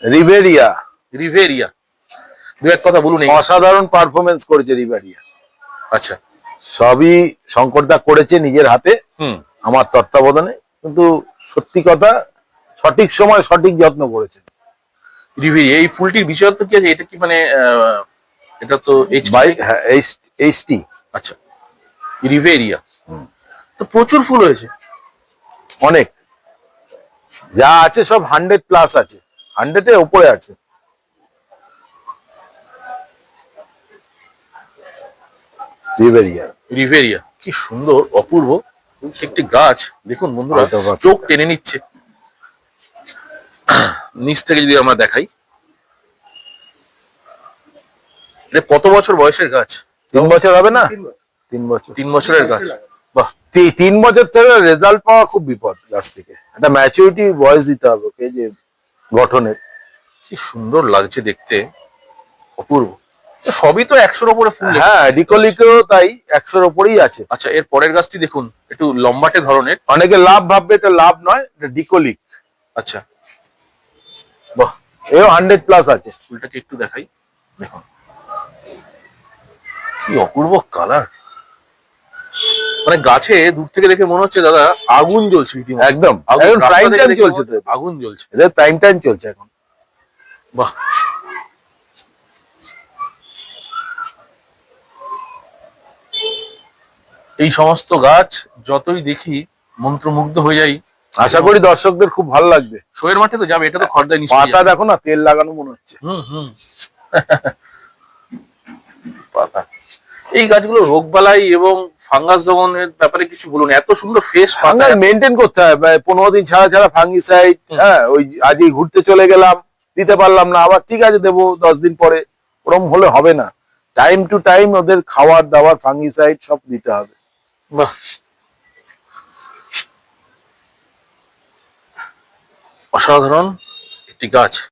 Riviera. Riviera, দু এক কথা বলুন। অসাধারণ পারফরমেন্স করেছে রিভেরিয়া। আচ্ছা, সবই শঙ্করদা করেছে নিজের হাতে, আমার তত্ত্বাবধানে, কিন্তু সত্যি কথা সঠিক সময় সঠিক যত্ন করেছে রিভেরিয়া। এই ফুলটির বিশেষত্ব কি আছে? এটা কি মানে এটা তো এইচটি। আচ্ছা, রিভেরিয়া তো প্রচুর ফুল হয়েছে, অনেক। যা আছে সব 100+ আছে, 100-এর উপরে আছে। রিভেরিয়া। রিভেরিয়া কি সুন্দর, অপূর্ব একটি গাছ। দেখুন বন্ধুরা, চোখ টেনে নিচ্ছে। নিচ থেকে যদি আমরা দেখাই, এটা কত বছর বয়সের গাছ? 3 বছর হবে না? 3 বছর। 3 বছরের গাছ। বাহ, 3 বছর থেকে রেজাল্ট পাওয়া খুব বিপদ গাছ থেকে। একটা ম্যাচুরিটি বয়স দিতে হবে ওকে, যে গঠনের। কি সুন্দর লাগছে দেখতে, অপূর্ব। সবই তো 100-র উপরে ফুল। হ্যাঁ, ডিকোলিকেও তাই 100-র উপরেই আছে। আচ্ছা, এর পরের গাছটি দেখুন, একটু লম্বাটে ধরনের। অনেকে লাভ ভাববে, এটা লাভ নয়, এটা ডিকোলিক। আচ্ছা, বাহ, এও 100+ আছে। ফুলটাকে একটু দেখাই, দেখুন কি অপূর্ব কালার। মানে গাছে দূর থেকে দেখে মনে হচ্ছে দাদা আগুন জ্বলছে রীতিমতো। একদম আগুন, প্রাইম রাস্তা টাইম থেকে চলছে তো, আগুন জ্বলছে। এদের প্রাইম টাইম চলছে এখন। বাহ, এই সমস্ত গাছ যতই দেখি মন্ত্রমুগ্ধ হয়ে যাই। আশা করি দর্শকদের খুব ভালো লাগবে। শোয়ের মাঠে তো যাবে, এটা তো খড়দায় নিশ্চয়ই পাতা যাবে। দেখো না, তেল লাগানো মনে হচ্ছে। পাতা। এই গাছগুলো রোগবালাই এবং ফাঙ্গাস দমনের ব্যাপারে কিছু বলুন। এত সুন্দর ফ্রেশ পাতা মেনটেন করতে হয়, 15 দিন ছাড়া ছাড়া ফাঙ্গিসাইড। হ্যাঁ, ওই আজই ঘুরতে চলে গেলাম, দিতে পারলাম না, আবার ঠিক আছে দেবো 10 দিন পরে, ওরকম হলে হবে না। টাইম টু টাইম ওদের খাবার দাবার ফাঙ্গিসাইড সব দিতে হবে। বাহ, অসাধারণ একটি গাছ।